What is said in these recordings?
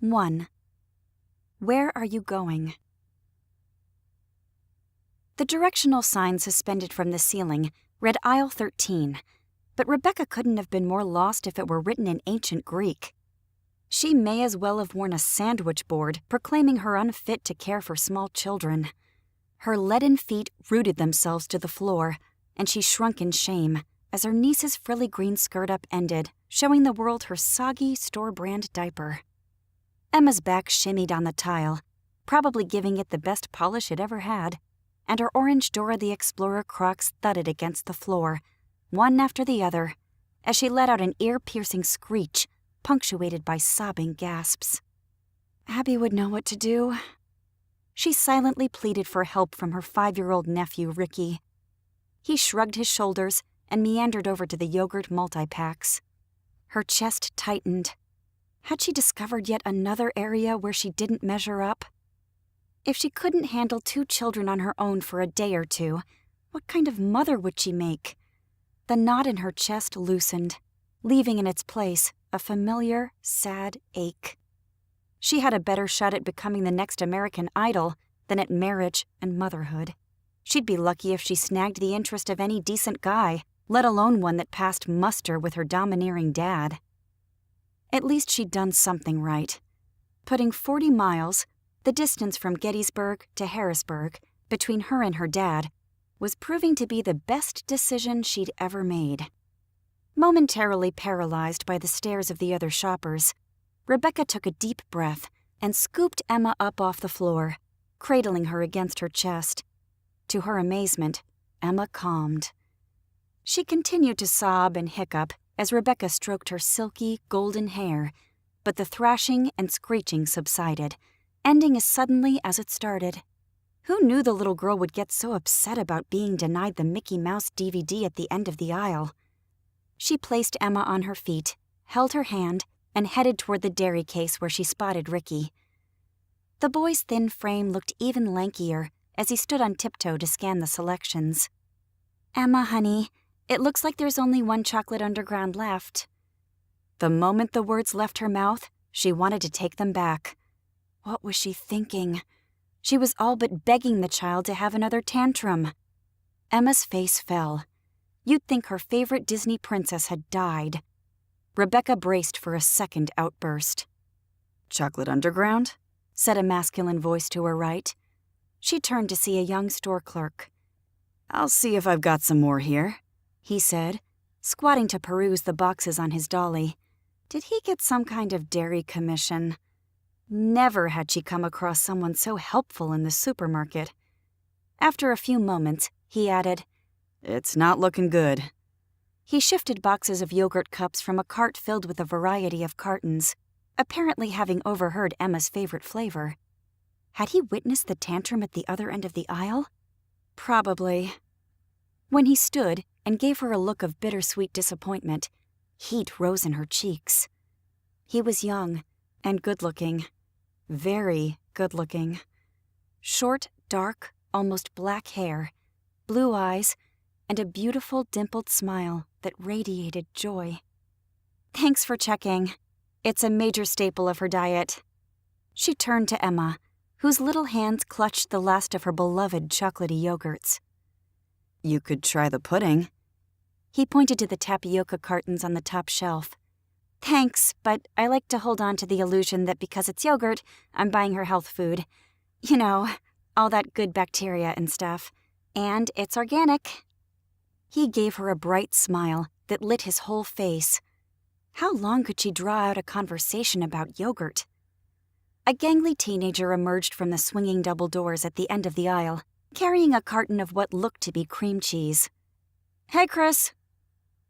1. Where are you going? The directional sign suspended from the ceiling read Aisle 13, but Rebecca couldn't have been more lost if it were written in ancient Greek. She may as well have worn a sandwich board proclaiming her unfit to care for small children. Her leaden feet rooted themselves to the floor, and she shrunk in shame as her niece's frilly green skirt upended, showing the world her soggy store-brand diaper. Emma's back shimmied on the tile, probably giving it the best polish it ever had, and her orange Dora the Explorer Crocs thudded against the floor, one after the other, as she let out an ear-piercing screech, punctuated by sobbing gasps. Abby would know what to do. She silently pleaded for help from her 5-year-old nephew, Ricky. He shrugged his shoulders and meandered over to the yogurt multi-packs. Her chest tightened. Had she discovered yet another area where she didn't measure up? If she couldn't handle 2 children on her own for a day or two, what kind of mother would she make? The knot in her chest loosened, leaving in its place a familiar, sad ache. She had a better shot at becoming the next American Idol than at marriage and motherhood. She'd be lucky if she snagged the interest of any decent guy, let alone one that passed muster with her domineering dad. At least she'd done something right. Putting 40 miles, the distance from Gettysburg to Harrisburg, between her and her dad, was proving to be the best decision she'd ever made. Momentarily paralyzed by the stares of the other shoppers, Rebecca took a deep breath and scooped Emma up off the floor, cradling her against her chest. To her amazement, Emma calmed. She continued to sob and hiccup as Rebecca stroked her silky, golden hair, but the thrashing and screeching subsided, ending as suddenly as it started. Who knew the little girl would get so upset about being denied the Mickey Mouse DVD at the end of the aisle? She placed Emma on her feet, held her hand, and headed toward the dairy case where she spotted Ricky. The boy's thin frame looked even lankier as he stood on tiptoe to scan the selections. "Emma, honey, it looks like there's only 1 chocolate underground left." The moment the words left her mouth, she wanted to take them back. What was she thinking? She was all but begging the child to have another tantrum. Emma's face fell. You'd think her favorite Disney princess had died. Rebecca braced for a second outburst. "Chocolate underground?" said a masculine voice to her right. She turned to see a young store clerk. "I'll see if I've got some more here," he said, squatting to peruse the boxes on his dolly. Did he get some kind of dairy commission? Never had she come across someone so helpful in the supermarket. After a few moments, he added, "It's not looking good." He shifted boxes of yogurt cups from a cart filled with a variety of cartons, apparently having overheard Emma's favorite flavor. Had he witnessed the tantrum at the other end of the aisle? Probably. When he stood and gave her a look of bittersweet disappointment, heat rose in her cheeks. He was young and good-looking. Very good-looking. Short, dark, almost black hair, blue eyes, and a beautiful dimpled smile that radiated joy. "Thanks for checking. It's a major staple of her diet." She turned to Emma, whose little hands clutched the last of her beloved chocolatey yogurts. "You could try the pudding." He pointed to the tapioca cartons on the top shelf. "Thanks, but I like to hold on to the illusion that because it's yogurt, I'm buying her health food. You know, all that good bacteria and stuff. And it's organic." He gave her a bright smile that lit his whole face. How long could she draw out a conversation about yogurt? A gangly teenager emerged from the swinging double doors at the end of the aisle, carrying a carton of what looked to be cream cheese. "Hey, Chris."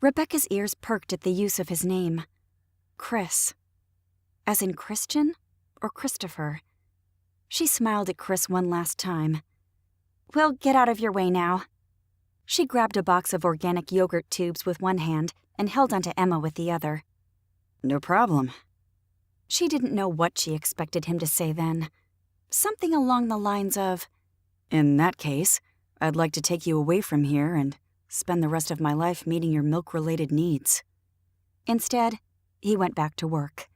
Rebecca's ears perked at the use of his name. Chris. As in Christian or Christopher? She smiled at Chris one last time. "We'll get out of your way now." She grabbed a box of organic yogurt tubes with one hand and held onto Emma with the other. "No problem." She didn't know what she expected him to say then. Something along the lines of, "In that case, I'd like to take you away from here and spend the rest of my life meeting your milk-related needs." Instead, he went back to work.